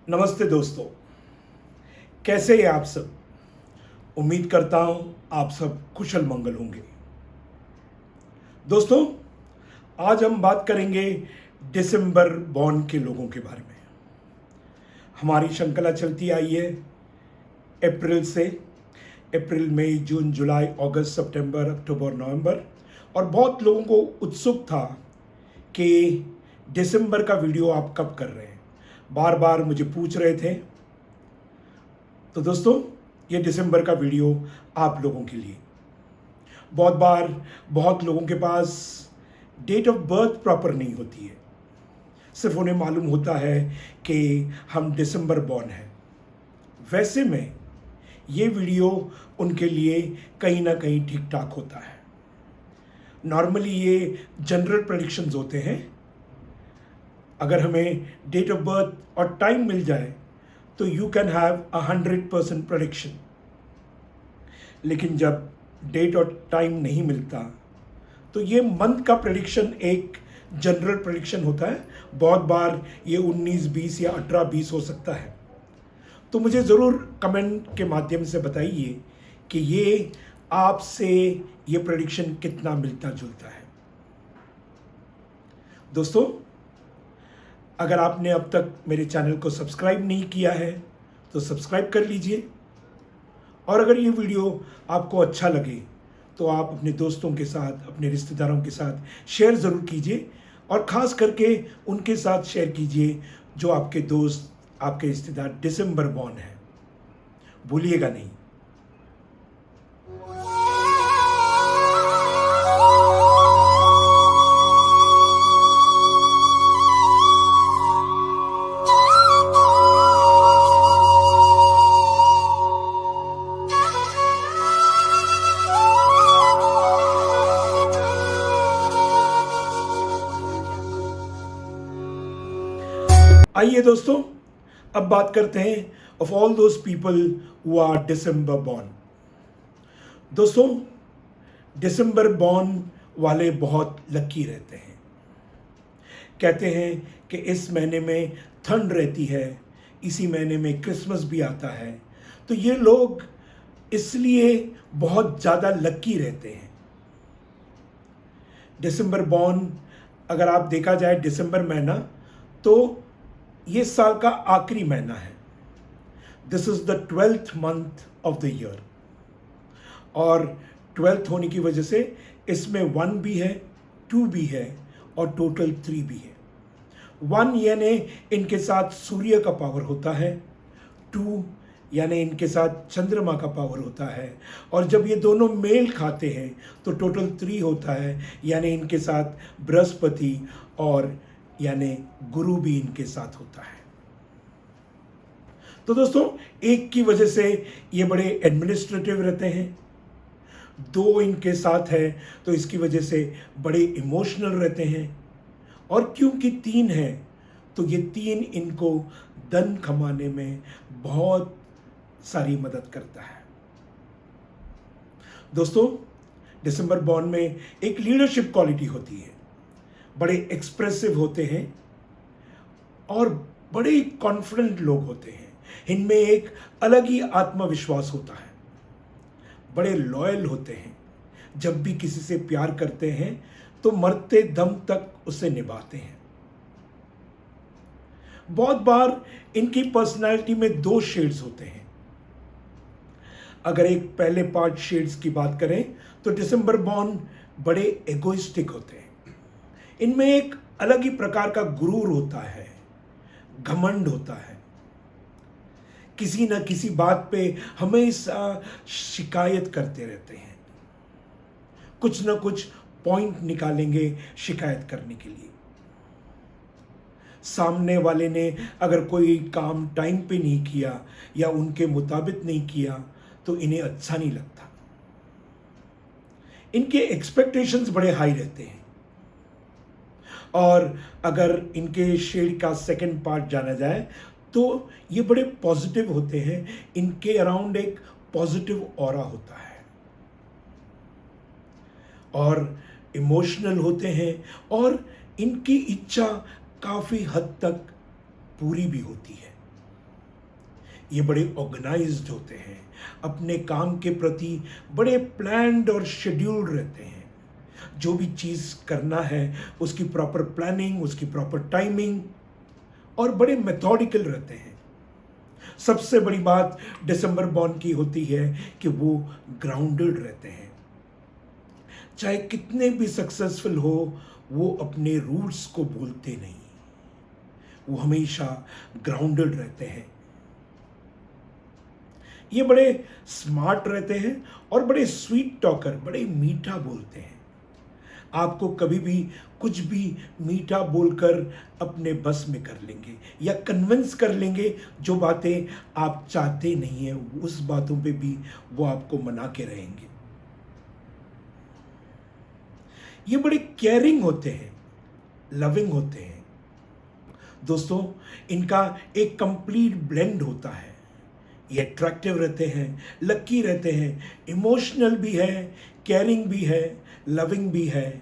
नमस्ते दोस्तों, कैसे हैं आप सब। उम्मीद करता हूं आप सब कुशल मंगल होंगे। दोस्तों, आज हम बात करेंगे दिसंबर बॉर्न के लोगों के बारे में। हमारी श्रृंखला चलती आई है अप्रैल से। अप्रैल, मई, जून, जुलाई, अगस्त, सितंबर, अक्टूबर, नवंबर, और बहुत लोगों को उत्सुक था कि दिसंबर का वीडियो आप कब कर रहे हैं। बार बार मुझे पूछ रहे थे। तो दोस्तों, ये दिसंबर का वीडियो आप लोगों के लिए। बहुत बार बहुत लोगों के पास डेट ऑफ बर्थ प्रॉपर नहीं होती है, सिर्फ उन्हें मालूम होता है कि हम दिसंबर बॉर्न हैं। वैसे में ये वीडियो उनके लिए कहीं ना कहीं ठीक ठाक होता है। नॉर्मली ये जनरल प्रेडिक्शंस होते हैं। अगर हमें डेट ऑफ बर्थ और टाइम मिल जाए तो यू कैन हैव 100% प्रेडिक्शन। लेकिन जब डेट और टाइम नहीं मिलता तो ये मंथ का प्रेडिक्शन एक जनरल प्रेडिक्शन होता है। बहुत बार ये 19, 20 या 18, 20 हो सकता है। तो मुझे ज़रूर कमेंट के माध्यम से बताइए कि ये आपसे ये प्रेडिक्शन कितना मिलता जुलता है। दोस्तों, अगर आपने अब तक मेरे चैनल को सब्सक्राइब नहीं किया है तो सब्सक्राइब कर लीजिए। और अगर ये वीडियो आपको अच्छा लगे तो आप अपने दोस्तों के साथ, अपने रिश्तेदारों के साथ शेयर ज़रूर कीजिए, और ख़ास करके उनके साथ शेयर कीजिए जो आपके दोस्त, आपके रिश्तेदार दिसंबर बॉर्न हैं। भूलिएगा नहीं। आइए दोस्तों, अब बात करते हैं of all those people who are December born. दोस्तों, दिसंबर बॉर्न वाले बहुत लकी रहते हैं। कहते हैं कि इस महीने में ठंड रहती है, इसी महीने में क्रिसमस भी आता है, तो ये लोग इसलिए बहुत ज़्यादा लकी रहते हैं। दिसंबर बॉर्न, अगर आप देखा जाए दिसंबर महीना, तो ये साल का आखिरी महीना है। This is the 12th month of the year, और 12th होने की वजह से इसमें 1 भी है, 2 भी है, और टोटल 3 भी है। 1 यानी इनके साथ सूर्य का पावर होता है, 2 यानी इनके साथ चंद्रमा का पावर होता है, और जब ये दोनों मेल खाते हैं तो टोटल 3 होता है, यानी इनके साथ बृहस्पति और यानी गुरु भी इनके साथ होता है। तो दोस्तों, एक की वजह से ये बड़े एडमिनिस्ट्रेटिव रहते हैं, 2 इनके साथ है तो इसकी वजह से बड़े इमोशनल रहते हैं, और क्योंकि 3 है तो ये 3 इनको धन कमाने में बहुत सारी मदद करता है। दोस्तों, दिसंबर बॉर्न में एक लीडरशिप क्वालिटी होती है। बड़े एक्सप्रेसिव होते हैं और बड़े कॉन्फिडेंट लोग होते हैं। इनमें एक अलग ही आत्मविश्वास होता है। बड़े लॉयल होते हैं। जब भी किसी से प्यार करते हैं तो मरते दम तक उसे निभाते हैं। बहुत बार इनकी पर्सनालिटी में 2 शेड्स होते हैं। अगर एक पहले पार्ट शेड्स की बात करें तो दिसंबर बॉर्न बड़े एगोइस्टिक होते हैं। इनमें एक अलग ही प्रकार का गुरूर होता है, घमंड होता है। किसी न किसी बात पे हमेशा शिकायत करते रहते हैं। कुछ न कुछ पॉइंट निकालेंगे शिकायत करने के लिए। सामने वाले ने अगर कोई काम टाइम पे नहीं किया या उनके मुताबिक नहीं किया तो इन्हें अच्छा नहीं लगता। इनके एक्सपेक्टेशंस बड़े हाई रहते हैं, और अगर इनके शेड का सेकंड पार्ट जाना जाए तो ये बड़े पॉजिटिव होते हैं। इनके अराउंड एक पॉजिटिव ऑरा होता है, और इमोशनल होते हैं, और इनकी इच्छा काफ़ी हद तक पूरी भी होती है। ये बड़े ऑर्गेनाइज्ड होते हैं, अपने काम के प्रति बड़े प्लान्ड और शेड्यूल्ड रहते हैं। जो भी चीज़ करना है उसकी प्रॉपर प्लानिंग, उसकी प्रॉपर टाइमिंग, और बड़े मेथोडिकल रहते हैं। सबसे बड़ी बात दिसंबर बॉर्न की होती है कि वो ग्राउंडेड रहते हैं। चाहे कितने भी सक्सेसफुल हो, वो अपने रूट्स को भूलते नहीं, वो हमेशा ग्राउंडेड रहते हैं। ये बड़े स्मार्ट रहते हैं और बड़े स्वीट टॉकर, बड़े मीठा बोलते हैं। आपको कभी भी कुछ भी मीठा बोलकर अपने बस में कर लेंगे या कन्विंस कर लेंगे। जो बातें आप चाहते नहीं हैं उस बातों पे भी वो आपको मना के रहेंगे। ये बड़े केयरिंग होते हैं, लविंग होते हैं। दोस्तों, इनका एक कंप्लीट ब्लेंड होता है। ये अट्रैक्टिव रहते हैं, लकी रहते हैं, इमोशनल भी है, केयरिंग भी है, लविंग भी है,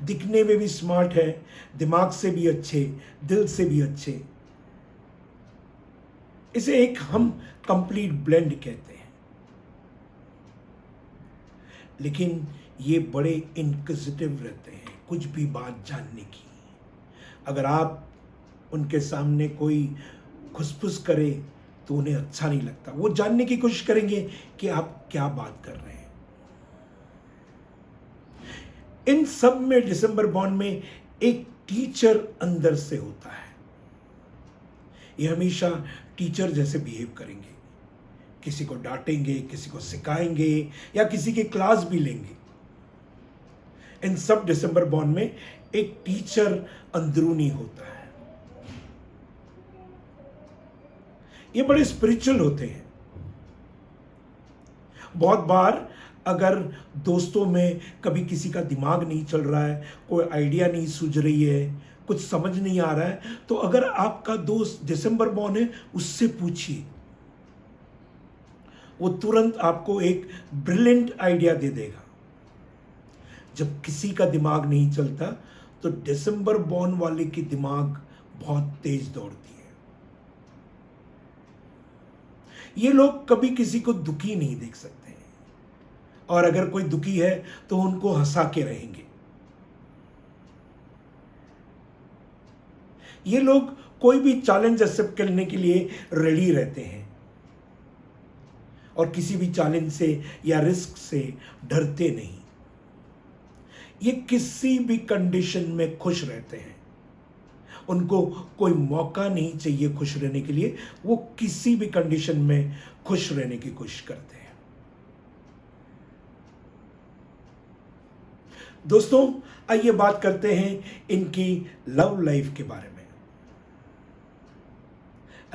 दिखने में भी स्मार्ट है, दिमाग से भी अच्छे, दिल से भी अच्छे। इसे एक हम कंप्लीट ब्लेंड कहते हैं। लेकिन ये बड़े इंक्विजिटिव रहते हैं, कुछ भी बात जानने की। अगर आप उनके सामने कोई खुसफुस करे तो उन्हें अच्छा नहीं लगता। वो जानने की कोशिश करेंगे कि आप क्या बात कर रहे हैं। इन सब में दिसंबर बॉर्न में एक टीचर अंदर से होता है। ये हमेशा टीचर जैसे बिहेव करेंगे, किसी को डांटेंगे, किसी को सिखाएंगे या किसी की क्लास भी लेंगे। इन सब दिसंबर बॉर्न में एक टीचर अंदरूनी होता है। ये बड़े स्पिरिचुअल होते हैं। बहुत बार अगर दोस्तों में कभी किसी का दिमाग नहीं चल रहा है, कोई आइडिया नहीं सूझ रही है, कुछ समझ नहीं आ रहा है, तो अगर आपका दोस्त दिसंबर बॉर्न है उससे पूछिए, वो तुरंत आपको एक ब्रिलियंट आइडिया दे देगा। जब किसी का दिमाग नहीं चलता तो दिसंबर बॉर्न वाले की दिमाग बहुत तेज दौड़ती है। ये लोग कभी किसी को दुखी नहीं देख सकते हैं, और अगर कोई दुखी है तो उनको हंसा के रहेंगे। ये लोग कोई भी चैलेंज एक्सेप्ट करने के लिए रेडी रहते हैं और किसी भी चैलेंज से या रिस्क से डरते नहीं। ये किसी भी कंडीशन में खुश रहते हैं। उनको कोई मौका नहीं चाहिए खुश रहने के लिए, वो किसी भी कंडीशन में खुश रहने की कोशिश करते हैं। दोस्तों, आइए बात करते हैं इनकी लव लाइफ के बारे में।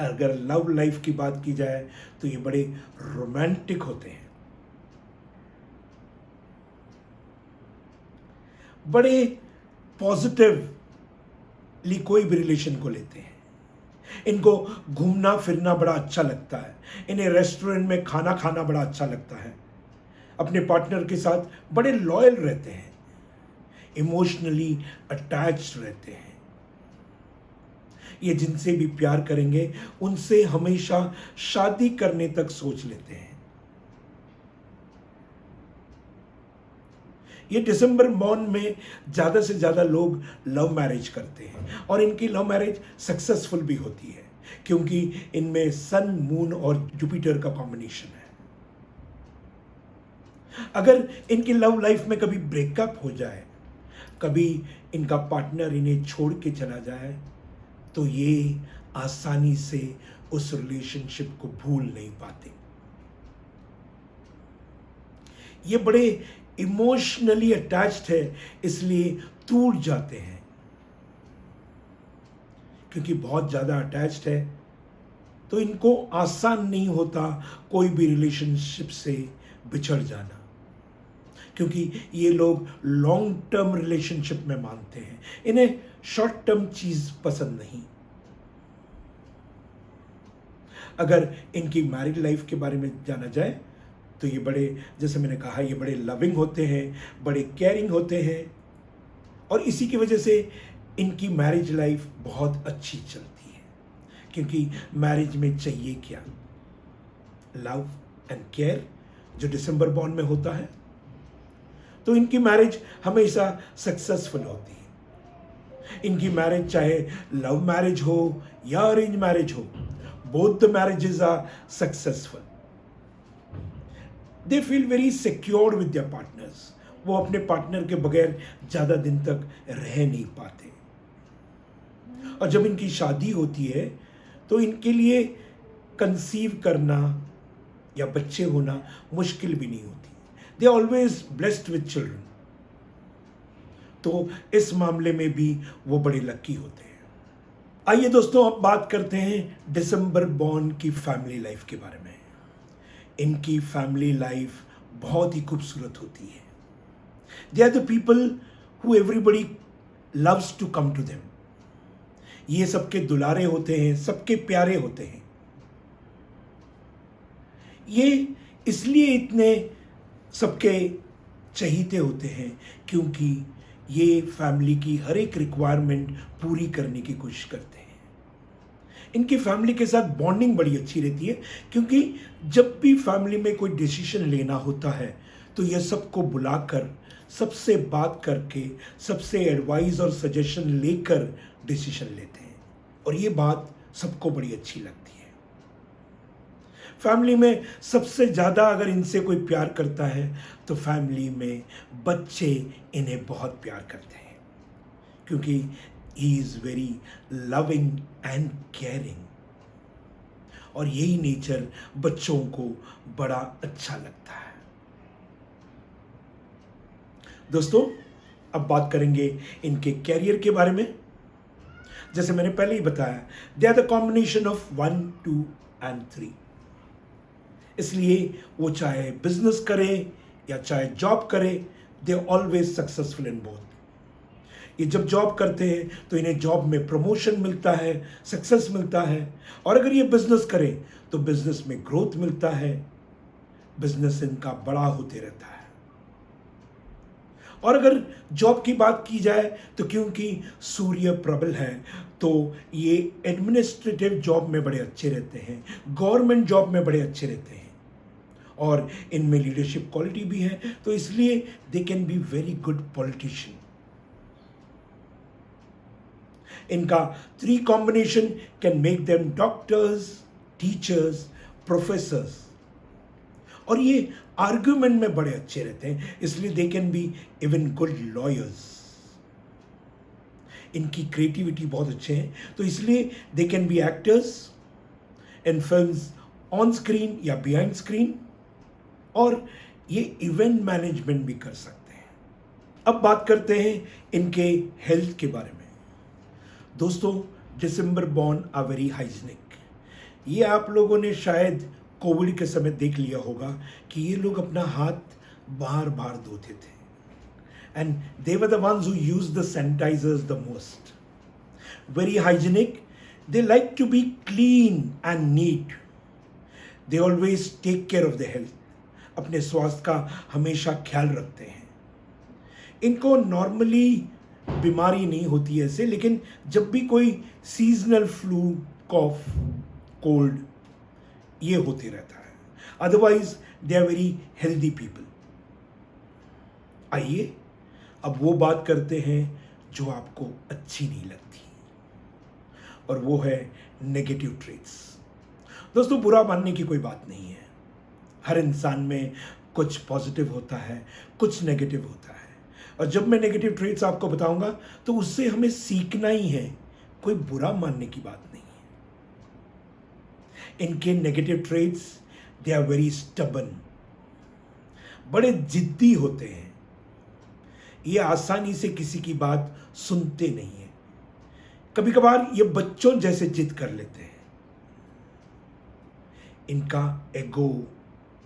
अगर लव लाइफ की बात की जाए तो ये बड़े रोमांटिक होते हैं, बड़े पॉजिटिवली कोई भी रिलेशन को लेते हैं। इनको घूमना फिरना बड़ा अच्छा लगता है, इन्हें रेस्टोरेंट में खाना खाना बड़ा अच्छा लगता है। अपने पार्टनर के साथ बड़े लॉयल रहते हैं, इमोशनली अटैच्ड रहते हैं। ये जिनसे भी प्यार करेंगे उनसे हमेशा शादी करने तक सोच लेते हैं। ये दिसंबर बॉर्न में ज़्यादा से ज़्यादा लोग लव मैरिज करते हैं और इनकी लव मैरिज सक्सेसफुल भी होती है, क्योंकि इनमें सन, मून और जुपिटर का कॉम्बिनेशन है। अगर इनकी लव लाइफ में कभी ब्रेकअप हो जाए, कभी इनका पार्टनर इन्हें छोड़ के चला जाए, तो ये आसानी से उस रिलेशनशिप को भूल नहीं पाते। ये बड़े इमोशनली अटैच्ड है, इसलिए टूट जाते हैं। क्योंकि बहुत ज़्यादा अटैच्ड है तो इनको आसान नहीं होता कोई भी रिलेशनशिप से बिछड़ जाना, क्योंकि ये लोग लॉन्ग टर्म रिलेशनशिप में मानते हैं। इन्हें शॉर्ट टर्म चीज़ पसंद नहीं। अगर इनकी मैरिड लाइफ के बारे में जाना जाए तो ये बड़े, जैसे मैंने कहा, ये बड़े लविंग होते हैं, बड़े केयरिंग होते हैं, और इसी की वजह से इनकी मैरिज लाइफ बहुत अच्छी चलती है, क्योंकि मैरिज में चाहिए क्या? लव एंड केयर, जो दिसंबर बॉर्न में होता है। तो इनकी मैरिज हमेशा सक्सेसफुल होती है। इनकी मैरिज चाहे लव मैरिज हो या अरेंज मैरिज हो, both the marriages are successful. They feel very secured with their partners. वो अपने पार्टनर के बगैर ज़्यादा दिन तक रह नहीं पाते। और जब इनकी शादी होती है तो इनके लिए कंसीव करना या बच्चे होना मुश्किल भी नहीं होती। They are always blessed with children. तो इस मामले में भी वो बड़े लकी होते हैं। आइए दोस्तों, अब बात करते हैं दिसंबर बॉर्न की फैमिली लाइफ के बारे में। इनकी फैमिली लाइफ बहुत ही खूबसूरत होती है। They are the people who everybody loves to come to them. ये सबके दुलारे होते हैं, सबके प्यारे होते हैं। ये इसलिए इतने सबके चहीते होते हैं क्योंकि ये फैमिली की हर एक रिक्वायरमेंट पूरी करने की कोशिश करते हैं। इनकी फैमिली के साथ बॉन्डिंग बड़ी अच्छी रहती है क्योंकि जब भी फैमिली में कोई डिसीजन लेना होता है तो ये सबको बुलाकर, सबसे बात करके, सबसे एडवाइस और सजेशन लेकर डिसीजन लेते हैं। और ये बात सबको बड़ी अच्छी लगती है। फैमिली में सबसे ज़्यादा अगर इनसे कोई प्यार करता है तो फैमिली में बच्चे इन्हें बहुत प्यार करते हैं क्योंकि he is very loving and caring. और यही नेचर बच्चों को बड़ा अच्छा लगता है। दोस्तों, अब बात करेंगे इनके कैरियर के बारे में। जैसे मैंने पहले ही बताया, they are the combination of 1, 2 and 3। इसलिए वो चाहे बिजनेस करे या चाहे जॉब करे, they always successful in both. ये जब जॉब करते हैं तो इन्हें जॉब में प्रमोशन मिलता है, सक्सेस मिलता है। और अगर ये बिजनेस करे तो बिजनेस में ग्रोथ मिलता है, बिजनेस इनका बड़ा होते रहता है। और अगर जॉब की बात की जाए तो क्योंकि सूर्य प्रबल है तो ये एडमिनिस्ट्रेटिव जॉब में बड़े अच्छे रहते हैं, गवर्नमेंट जॉब में बड़े अच्छे रहते हैं। और इनमें लीडरशिप क्वालिटी भी है, तो इसलिए they can be very good politician. इनका 3 combination can make them doctors, teachers, professors. और ये आर्ग्यूमेंट में बड़े अच्छे रहते हैं, इसलिए they can be even good lawyers. इनकी क्रिएटिविटी बहुत अच्छे हैं, तो इसलिए they can be actors in films, on screen या बिहाइंड स्क्रीन। और ये इवेंट मैनेजमेंट भी कर सकते हैं। अब बात करते हैं इनके हेल्थ के बारे में। दोस्तों, December born are very hygienic. ये आप लोगों ने शायद कोविड के समय देख लिया होगा कि ये लोग अपना हाथ बार बार धोते थे। And they were the ones who use the sanitisers the most. Very hygienic. They like to be clean and neat. They always take care of the health. अपने स्वास्थ्य का हमेशा ख्याल रखते हैं। इनको नॉर्मली बीमारी नहीं होती है ऐसे, लेकिन जब भी कोई सीजनल फ्लू, कॉफ, कोल्ड ये होते रहता है। Otherwise they are very healthy people. आइए अब वो बात करते हैं जो आपको अच्छी नहीं लगती, और वो है नेगेटिव ट्रेट्स। दोस्तों, बुरा मानने की कोई बात नहीं है। हर इंसान में कुछ पॉजिटिव होता है, कुछ नेगेटिव होता है। और जब मैं नेगेटिव ट्रेट्स आपको बताऊंगा तो उससे हमें सीखना ही है, कोई बुरा मानने की बात नहीं है। इनके negative traits, they are very stubborn. बड़े जिद्दी होते हैं। ये आसानी से किसी की बात सुनते नहीं है। कभी कभार ये बच्चों जैसे जिद कर लेते हैं। इनका एगो,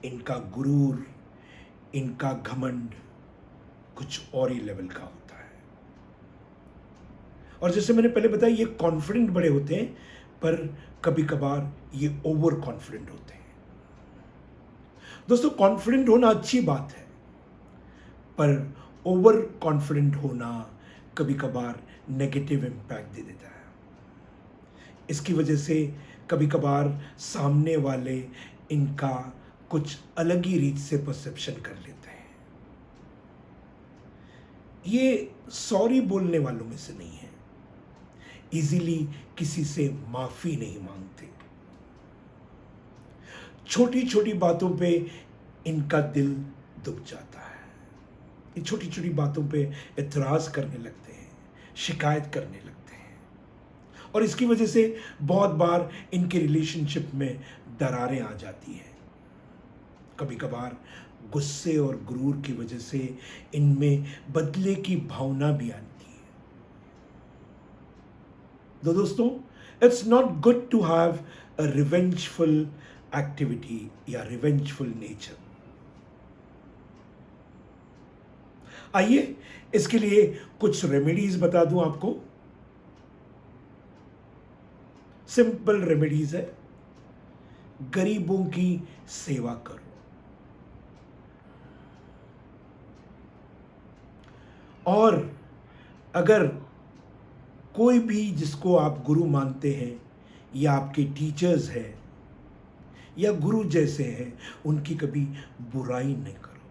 इनका गुरूर, इनका घमंड कुछ और ही लेवल का होता है। और जैसे मैंने पहले बताया, ये कॉन्फिडेंट बड़े होते हैं, पर कभी कभार ये ओवर कॉन्फिडेंट होते हैं। दोस्तों, कॉन्फिडेंट होना अच्छी बात है, पर ओवर कॉन्फिडेंट होना कभी कभार नेगेटिव इम्पैक्ट दे देता है। इसकी वजह से कभी कभार सामने वाले इनका कुछ अलग ही रीत से परसेप्शन कर लेते हैं। ये सॉरी बोलने वालों में से नहीं है, इजीली किसी से माफी नहीं मांगते, छोटी छोटी बातों पे इनका दिल दुख जाता है, ये छोटी छोटी बातों पे एतराज़ करने लगते हैं, शिकायत करने लगते हैं, और इसकी वजह से बहुत बार इनके रिलेशनशिप में दरारें आ जाती हैं। कभी कभार गुस्से और गुरूर की वजह से इनमें बदले की भावना भी आती है। तो दोस्तों, it's not good to have a revengeful activity या रिवेंजफुल नेचर। आइए इसके लिए कुछ रेमेडीज बता दूं आपको। सिंपल रेमेडीज है। गरीबों की सेवा करो, और अगर कोई भी जिसको आप गुरु मानते हैं या आपके टीचर्स हैं या गुरु जैसे हैं, उनकी कभी बुराई नहीं करो,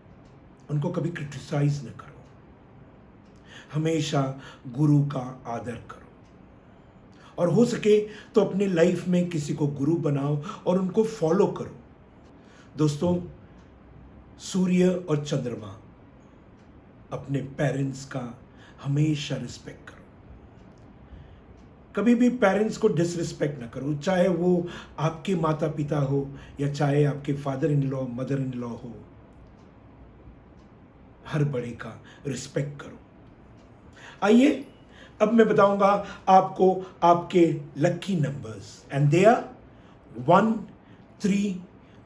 उनको कभी क्रिटिसाइज न करो, हमेशा गुरु का आदर करो, और हो सके तो अपनी लाइफ में किसी को गुरु बनाओ और उनको फॉलो करो। दोस्तों, सूर्य और चंद्रमा, अपने पेरेंट्स का हमेशा रिस्पेक्ट करो, कभी भी पेरेंट्स को डिसरिस्पेक्ट ना करो, चाहे वो आपके माता पिता हो या चाहे आपके father in law mother in law हो, हर बड़े का रिस्पेक्ट करो। आइए अब मैं बताऊंगा आपको आपके lucky numbers, and they are 1, 3,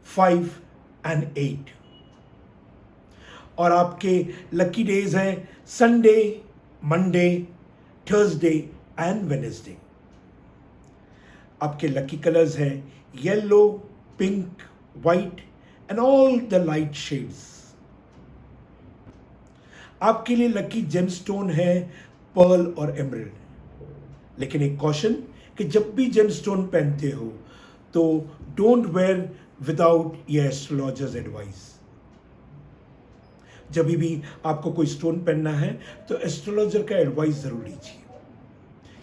5 and 8, और आपके लकी डेज हैं Sunday, Monday, Thursday and Wednesday. आपके लकी कलर्स हैं yellow, pink, white and all the light shades. आपके लिए लकी जेमस्टोन है पर्ल और एमराल्ड। लेकिन एक कॉशन कि जब भी जेमस्टोन पहनते हो तो डोंट वेयर विदाउट ये एस्ट्रोलॉजर्स एडवाइस। जब भी आपको कोई स्टोन पहनना है तो एस्ट्रोलॉजर का एडवाइस जरूर लीजिए,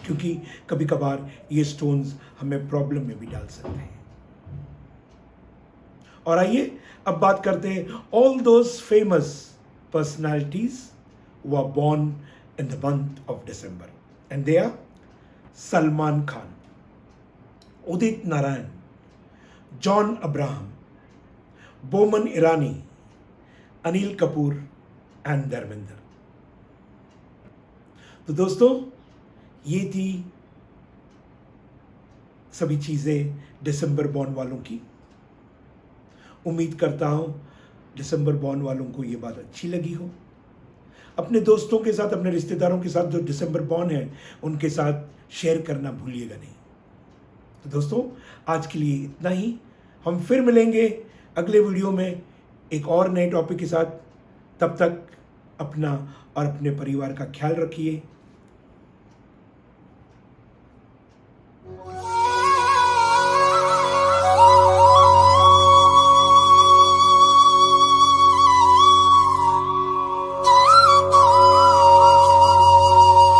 क्योंकि कभी कभार ये स्टोन्स हमें प्रॉब्लम में भी डाल सकते हैं। और आइए अब बात करते हैं all those famous personalities who are born in the month of December, and they are Salman Khan, Udit Narayan, John Abraham, Boman Irani, Anil Kapoor and Dharmendra. तो दोस्तों, ये थी सभी चीजें दिसंबर बॉर्न वालों की। उम्मीद करता हूं दिसंबर बॉर्न वालों को ये बात अच्छी लगी हो। अपने दोस्तों के साथ, अपने रिश्तेदारों के साथ जो दिसंबर बॉर्न है, उनके साथ शेयर करना भूलिएगा नहीं। तो दोस्तों, आज के लिए इतना ही। हम फिर मिलेंगे अगले वीडियो में एक और नए टॉपिक के साथ। तब तक अपना और अपने परिवार का ख्याल रखिए।